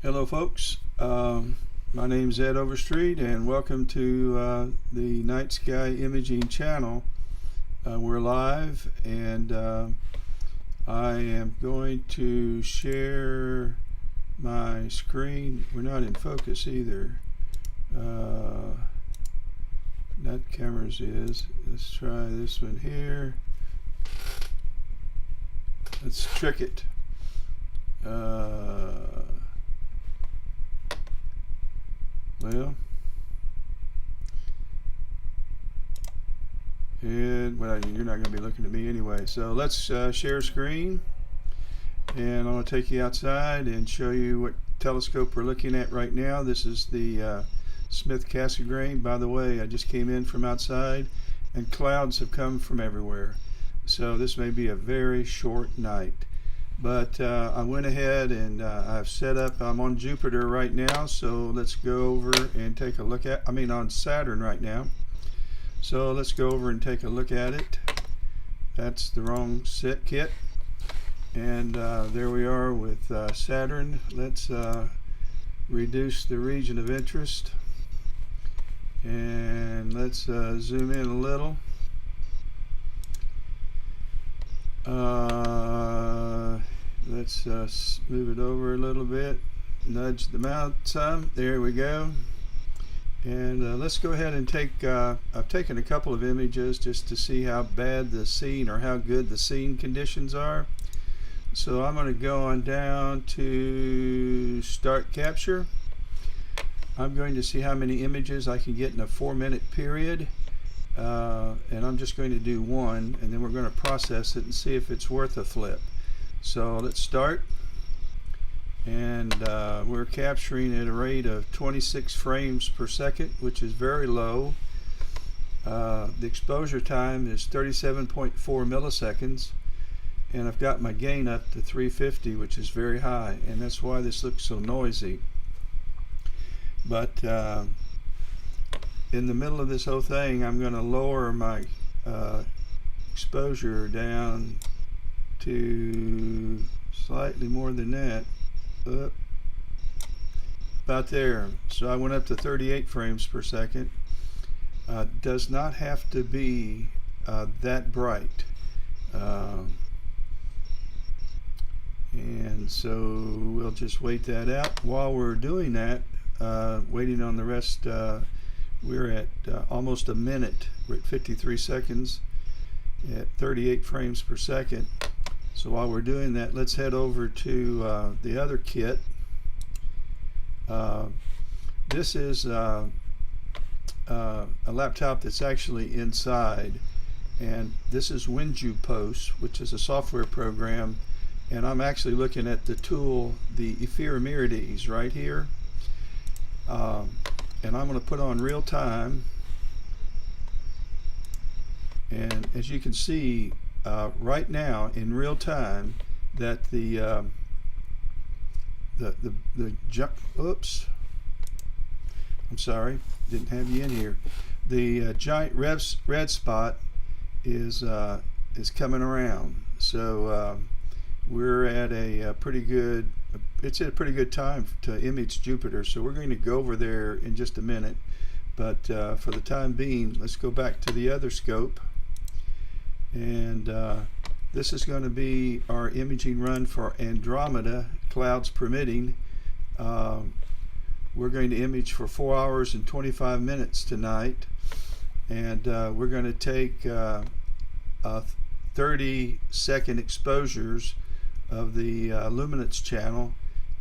Hello folks, my name is Ed Overstreet and welcome to the Night Sky Imaging channel. We're live and I am going to share my screen. We're not in focus either. That camera's is. Let's try this one here. Let's trick it. Well, you're not going to be looking at me anyway. So let's share screen, and I'm going to take you outside and show you what telescope we're looking at right now. This is the Smith Cassegrain. By the way, I just came in from outside, and clouds have come from everywhere. So this may be a very short night. But I went ahead and I've set up, I'm on Jupiter right now, so let's go over and take a look at, on Saturn right now. So let's go over and take a look at it. That's the wrong set kit. And there we are with Saturn. Let's reduce the region of interest. And let's zoom in a little. Let's move it over a little bit, nudge them out some. There we go. And let's go ahead and take, I've taken a couple of images just to see how bad the scene or how good the scene conditions are. So I'm going to go on down to start capture. I'm going to see how many images I can get in a 4-minute period. And I'm just going to do one, and then we're going to process it and see if it's worth a flip. So let's start, and we're capturing at a rate of 26 frames per second, which is very low. The exposure time is 37.4 milliseconds, and I've got my gain up to 350, which is very high, and that's why this looks so noisy. But in the middle of this whole thing, I'm going to lower my exposure down to slightly more than that, about there. So I went up to 38 frames per second. Does not have to be that bright, and so we'll just wait that out. While we're doing that, waiting on the rest, we're at almost a minute. We're at 53 seconds at 38 frames per second. So while we're doing that, let's head over to the other kit. This is a laptop that's actually inside, and this is WinJuPost, which is a software program, and I'm actually looking at the tool, the Ephemerides right here, and I'm going to put on real time, and as you can see right now in real time that the oops, I'm sorry, didn't have you in here. The giant red spot is coming around. So we're at a pretty good, it's at a pretty good time to image Jupiter. So we're going to go over there in just a minute. But for the time being, let's go back to the other scope. And this is going to be our imaging run for Andromeda, clouds permitting. We're going to image for 4 hours and 25 minutes tonight, and we're going to take 30-second exposures of the luminance channel,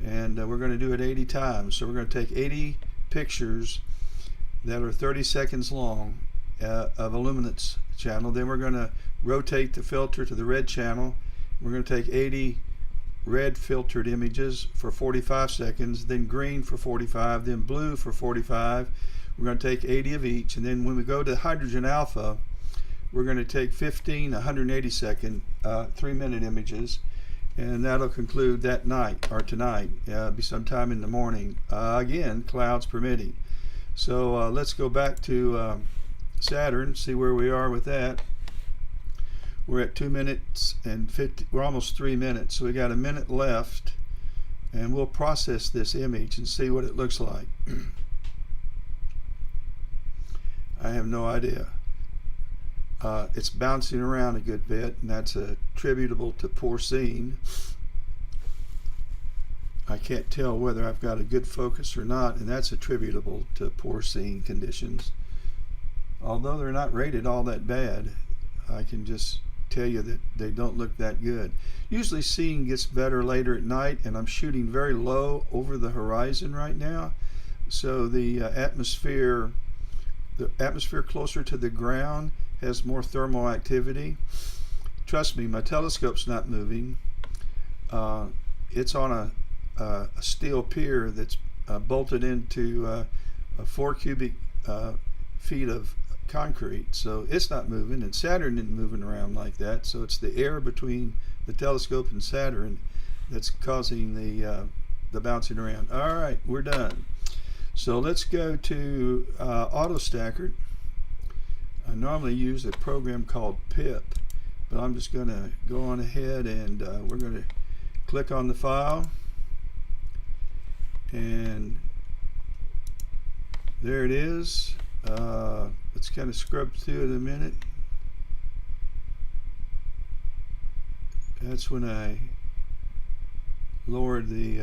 and we're going to do it 80 times. So we're going to take 80 pictures that are 30 seconds long of a luminance channel. Then we're going to rotate the filter to the red channel. We're going to take 80 red filtered images for 45 seconds, then green for 45, then blue for 45. We're going to take 80 of each, and then when we go to hydrogen alpha, we're going to take 15 180 second 3-minute images, and that'll conclude that night, or tonight. Be sometime in the morning, again, clouds permitting. So let's go back to Saturn, see where we are with that. We're at 2 minutes and 50, we're almost 3 minutes, so we got a minute left, and we'll process this image and see what it looks like. I have no idea. It's bouncing around a good bit, and that's attributable to poor seeing. I can't tell whether I've got a good focus or not, and that's attributable to poor seeing conditions. Although they're not rated all that bad, I can just tell you that they don't look that good. Usually seeing gets better later at night, and I'm shooting very low over the horizon right now, so the atmosphere closer to the ground has more thermal activity. Trust me, my telescope's not moving. It's on a steel pier that's bolted into 4 cubic feet of concrete, so it's not moving, and Saturn isn't moving around like that, so it's the air between the telescope and Saturn that's causing the bouncing around. All right, we're done. So let's go to AutoStacker. I normally use a program called PIP, but I'm just going to go on ahead and we're going to click on the file, and there it is. Let's kind of scrub through it a minute. That's when I lowered the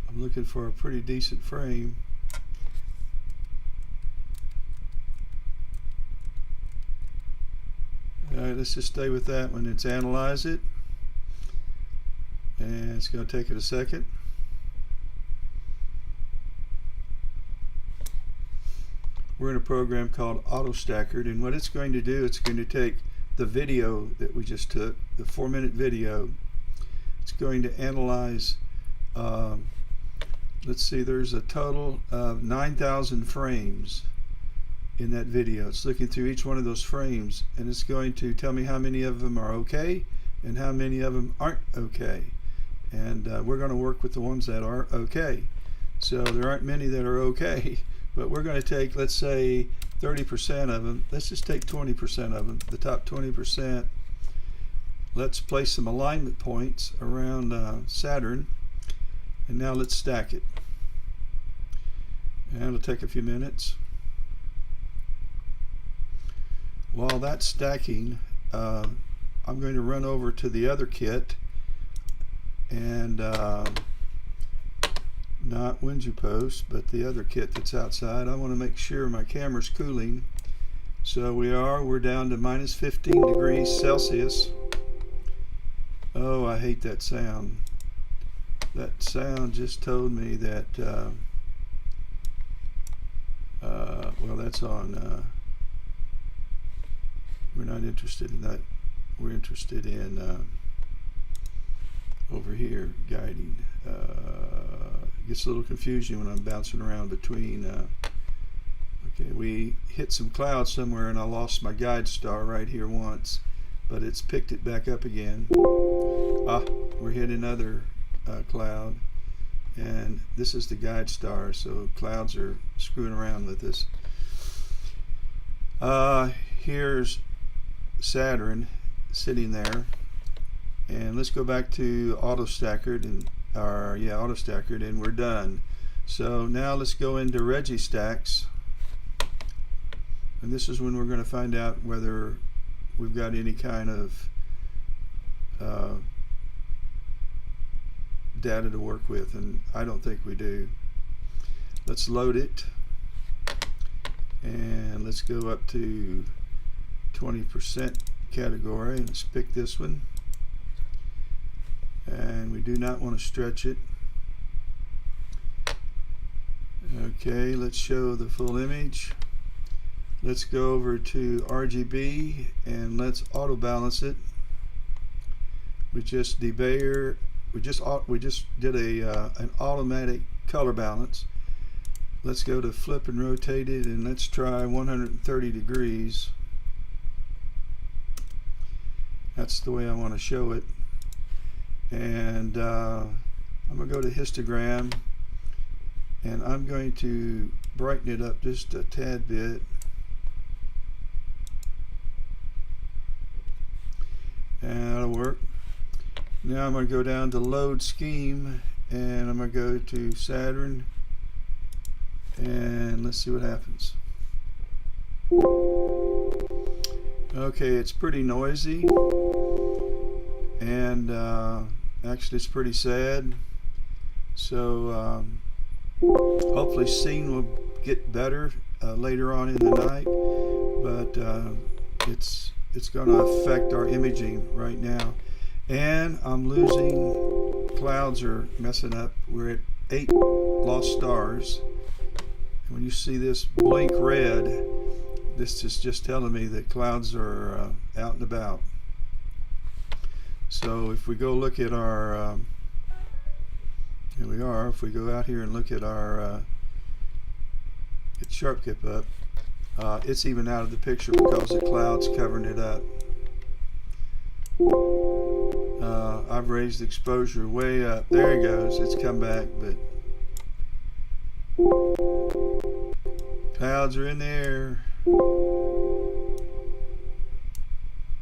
I'm looking for a pretty decent frame. Alright, let's just stay with that one. Let's analyze it, and it's going to take it a second. We're in a program called AutoStacker, and what it's going to do, it's going to take the video that we just took, the 4-minute video. It's going to analyze, let's see, there's a total of 9,000 frames in that video. It's looking through each one of those frames, and it's going to tell me how many of them are okay and how many of them aren't okay. And we're going to work with the ones that are okay. So there aren't many that are okay, but we're going to take, let's say, 30% of them. Let's just take 20% of them, the top 20%. Let's place some alignment points around Saturn, and now let's stack it. And it'll take a few minutes. While that's stacking, I'm going to run over to the other kit, and not WinJuPost, but the other kit that's outside. I want to make sure my camera's cooling. So we're down to minus 15 degrees Celsius. Oh, I hate that sound. That sound just told me that well, that's on we're not interested in that. We're interested in over here, guiding. It gets a little confusing when I'm bouncing around between. Okay, we hit some clouds somewhere, and I lost my guide star right here once, but it's picked it back up again. We're hitting another cloud, and this is the guide star, so clouds are screwing around with us. Here's Saturn sitting there, and let's go back to AutoStacker, and we're done. So now let's go into ggiestacks, and this is when we're going to find out whether we've got any kind of data to work with, and I don't think we do. Let's load it, and let's go up to 20% category, and let's pick this one, and we do not want to stretch it. Okay, let's show the full image. Let's go over to RGB, and let's auto balance it. We just did an automatic color balance. Let's go to flip and rotate it, and let's try 130 degrees. That's the way I want to show it. And I'm going to go to histogram, and I'm going to brighten it up just a tad bit. And that'll work. Now I'm going to go down to load scheme, and I'm going to go to Saturn, and let's see what happens. Okay, it's pretty noisy, and actually it's pretty sad. So hopefully scene will get better later on in the night, but it's going to affect our imaging right now. And I'm losing, clouds are messing up. We're at 8 lost stars. And when you see this blink red, this is just telling me that clouds are out and about. So if we go look at our, here we are, if we go out here and look at our, get sharp kip up, it's even out of the picture because the cloud's covering it up. I've raised the exposure way up. There it goes. It's come back, but clouds are in there,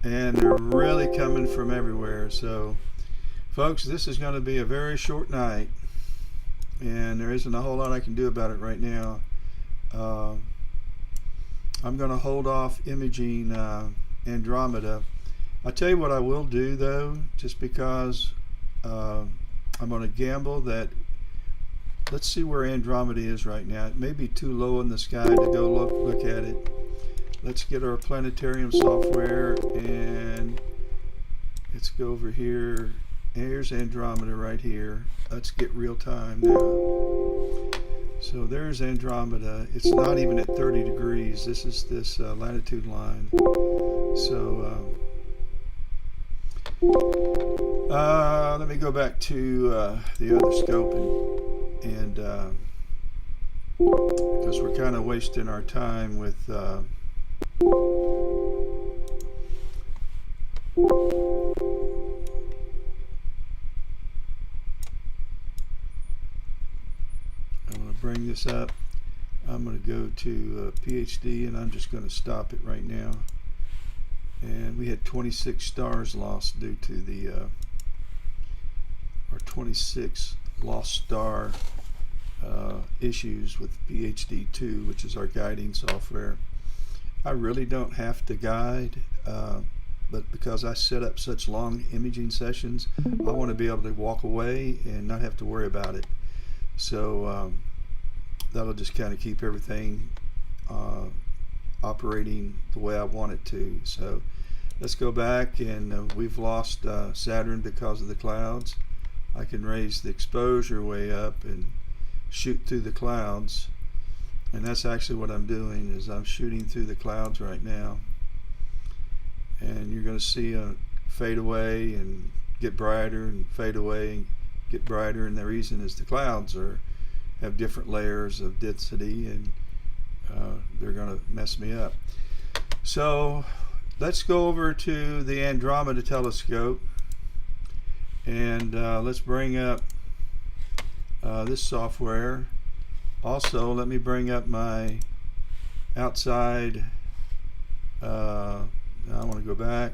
and they're really coming from everywhere. So folks, this is going to be a very short night, and there isn't a whole lot I can do about it right now. I'm going to hold off imaging Andromeda. I'll tell you what I will do though, just because I'm going to gamble that, let's see where Andromeda is right now. It may be too low in the sky to go look at it. Let's get our planetarium software, and let's go over here. Here's Andromeda right here. Let's get real time now. So there's Andromeda. It's not even at 30 degrees. This is this latitude line. So let me go back to the other scope, and because we're kind of wasting our time with I'm going to bring this up. I'm going to go to PhD, and I'm just going to stop it right now. And we had 26 stars lost due to the or 26 lost star issues with PhD 2, which is our guiding software. I really don't have to guide, but because I set up such long imaging sessions, I want to be able to walk away and not have to worry about it. So that'll just kind of keep everything operating the way I want it to. So let's go back, and we've lost Saturn because of the clouds. I can raise the exposure way up and shoot through the clouds, and that's actually what I'm doing, is I'm shooting through the clouds right now. And you're going to see a fade away and get brighter, and fade away and get brighter, and the reason is the clouds have different layers of density, and they're going to mess me up. So let's go over to the Andromeda telescope, and let's bring up this software. Also, let me bring up my outside, now I want to go back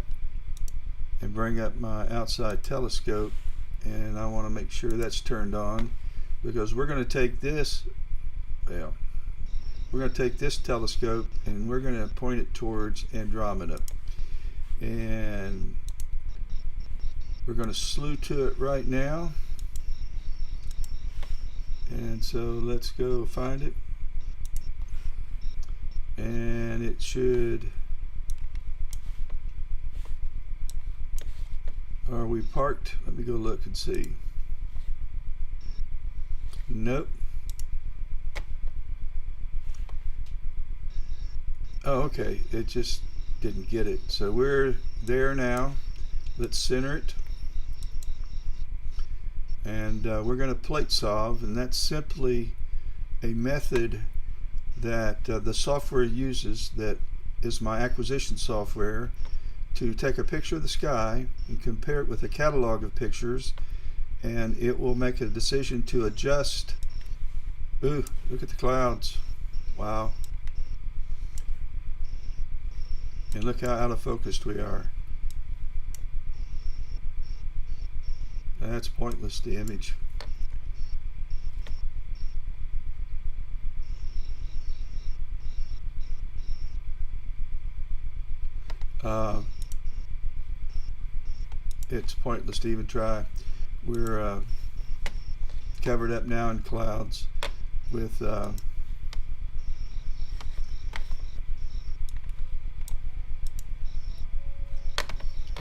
and bring up my outside telescope, and I want to make sure that's turned on, because we're going to take this, well, we're going to take this telescope and we're going to point it towards Andromeda, and we're going to slew to it right now. And so let's go find it, and it should, are we parked? Let me go look and see. Nope. Oh, okay, it just didn't get it. So we're there now. Let's center it, and we're going to plate solve, and that's simply a method that the software uses, that is my acquisition software, to take a picture of the sky and compare it with a catalog of pictures, and it will make a decision to adjust. Ooh, look at the clouds. Wow. And look how out of focus we are. That's pointless, the image. It's pointless to even try. We're covered up now in clouds with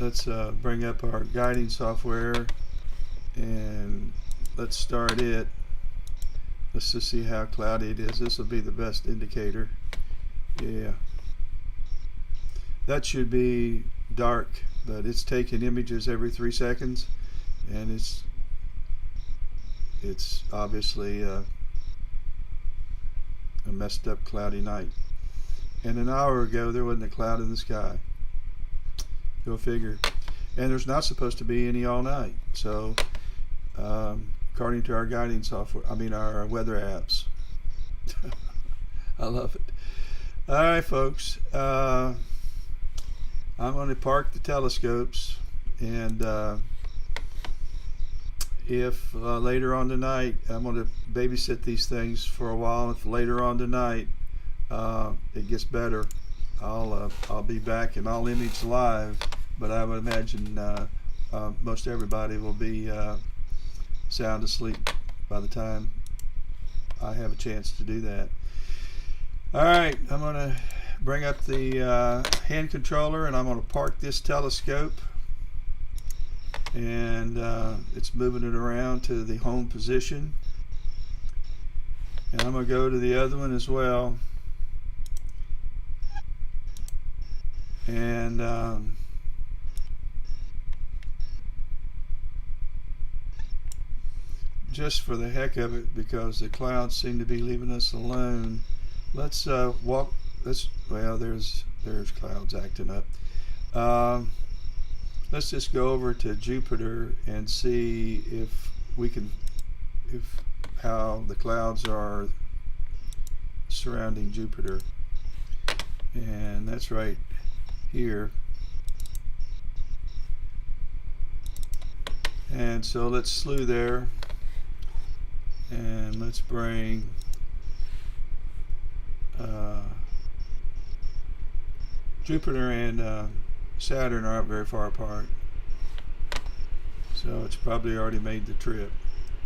let's bring up our guiding software and let's start it. Let's just see how cloudy it is. This will be the best indicator. Yeah, that should be dark, but it's taking images every 3 seconds, and it's obviously a messed up cloudy night. And an hour ago there wasn't a cloud in the sky. Go figure. And there's not supposed to be any all night. So according to our guiding software, I mean our weather apps. I love it. All right, folks. I'm going to park the telescopes, and if later on tonight, I'm going to babysit these things for a while. If later on tonight it gets better, I'll be back and I'll image live. But I would imagine most everybody will be sound asleep by the time I have a chance to do that. All right, I'm going to bring up the hand controller, and I'm going to park this telescope, and it's moving it around to the home position, and I'm going to go to the other one as well, and just for the heck of it, because the clouds seem to be leaving us alone, let's walk. Well, there's clouds acting up. Let's just go over to Jupiter and see if how the clouds are surrounding Jupiter. And that's right here. And so let's slew there, and let's bring Jupiter and Saturn aren't very far apart, so it's probably already made the trip.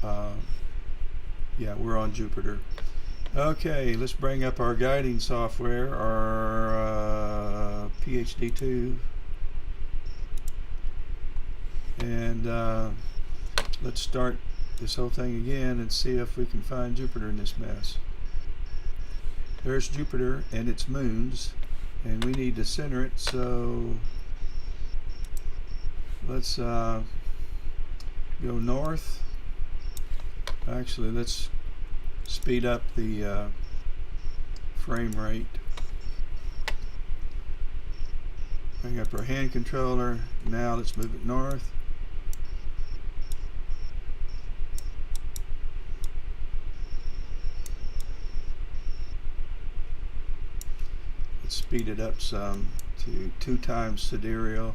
Yeah, we're on Jupiter. Okay, let's bring up our guiding software, our PhD2, and let's start this whole thing again and see if we can find Jupiter in this mess. There's Jupiter and its moons, and we need to center it, so let's go north. Actually, let's speed up the frame rate. Bring up our hand controller. Now let's move it north. Let's speed it up some to 2 times sidereal.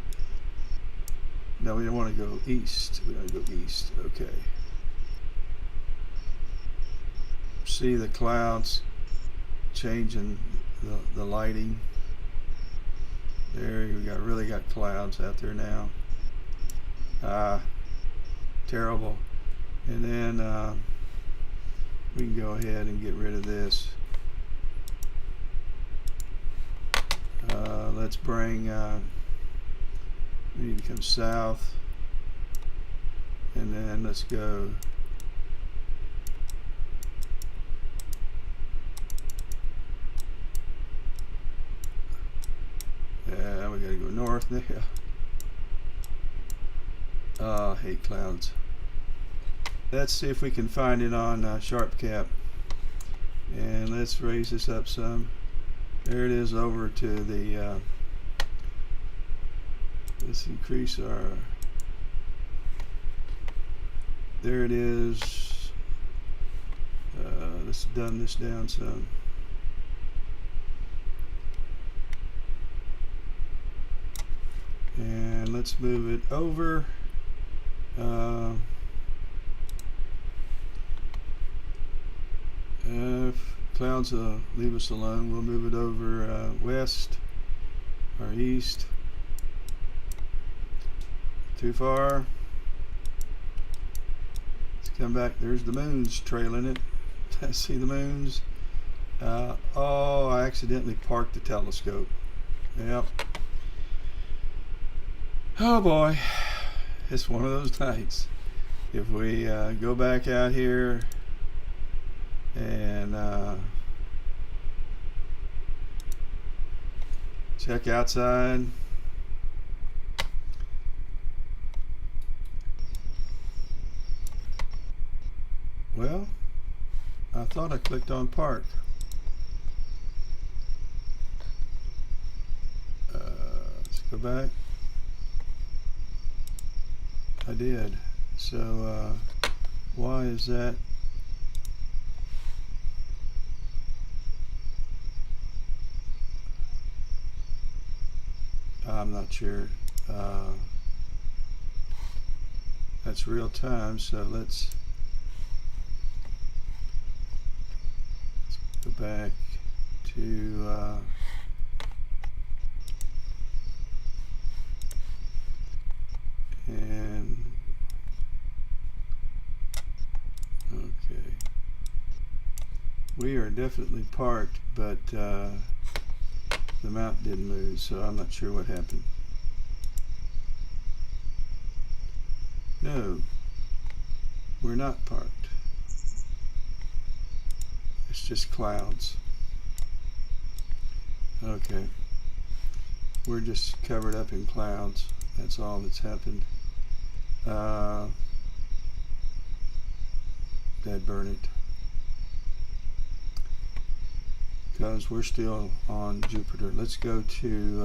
No, we don't want to go east. We want to go east. Okay. See the clouds changing the lighting. There, we really got clouds out there now. Terrible. And then we can go ahead and get rid of this. Let's bring, we need to come south, and then let's go we gotta go north now. I hate clouds. Let's see if we can find it on Sharp Cap, and let's raise this up some. There it is over to the let's increase our, there it is. Let's dumb this down some. And let's move it over. clouds leave us alone. We'll move it over west or east. Too far. Let's come back. There's the moons trailing it. I see the moons. Oh, I accidentally parked the telescope. Yep. Oh boy, it's one of those nights. If we go back out here and check outside. Well, I thought I clicked on park. Let's go back. I did. So why is that? I'm not sure. That's real time, so let's go back to and okay, we are definitely parked, but the map didn't move, so I'm not sure what happened. No, we're not parked. It's just clouds. Okay, we're just covered up in clouds. That's all that's happened. Dead burn it. Because we're still on Jupiter. Let's go to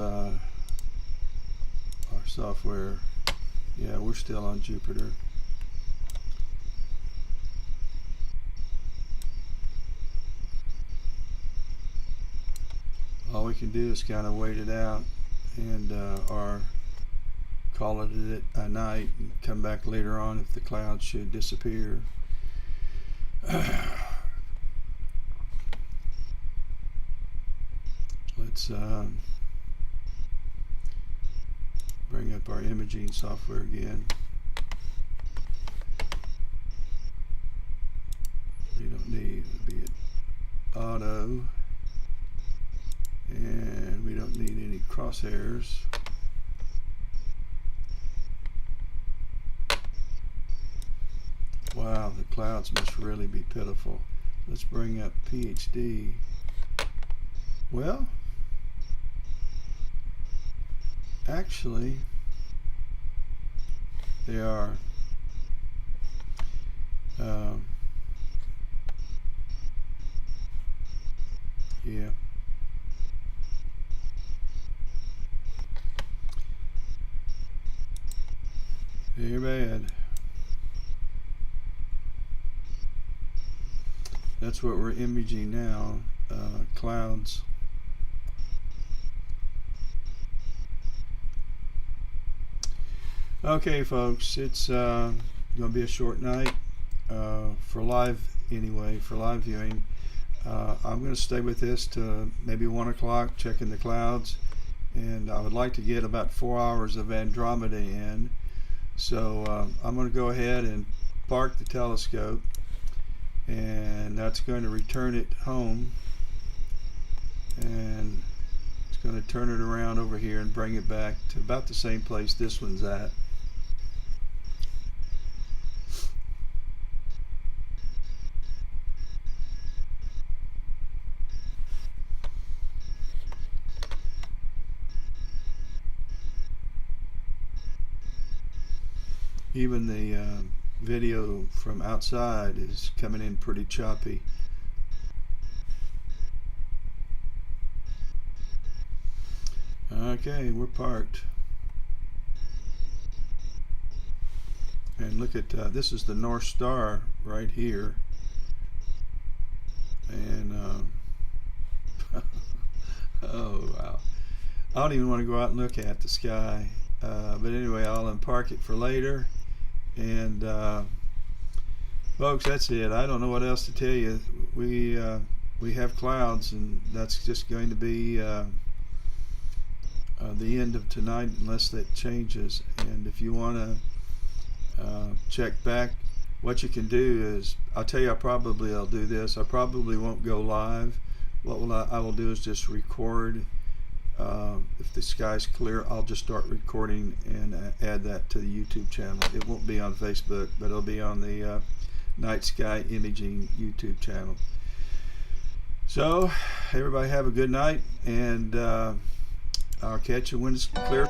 our software. Yeah, we're still on Jupiter. All we can do is kind of wait it out and or call it a night and come back later on if the clouds should disappear. Let's bring up our imaging software again. We don't need to be at auto, and we don't need any crosshairs. Wow, the clouds must really be pitiful. Let's bring up PhD. Well, actually, they are yeah. They're bad. That's what we're imaging now, clouds. Okay, folks, it's going to be a short night for live, anyway, for live viewing. I'm going to stay with this to maybe 1 o'clock, checking the clouds, and I would like to get about 4 hours of Andromeda in. So I'm going to go ahead and park the telescope, and that's going to return it home, and it's going to turn it around over here and bring it back to about the same place this one's at. Even the video from outside is coming in pretty choppy. Okay, we're parked. And look at this is the North Star right here. And oh wow, I don't even want to go out and look at the sky. But anyway, I'll unpark it for later. And folks, that's it. I don't know what else to tell you. We we have clouds, and that's just going to be the end of tonight unless that changes. And if you want to check back, what you can do is, I'll tell you, I'll do this. I probably won't go live. What I will do is just record. If the sky's clear, I'll just start recording and add that to the YouTube channel. It won't be on Facebook, but it'll be on the Night Sky Imaging YouTube channel. So everybody have a good night, and I'll catch you when it's clear.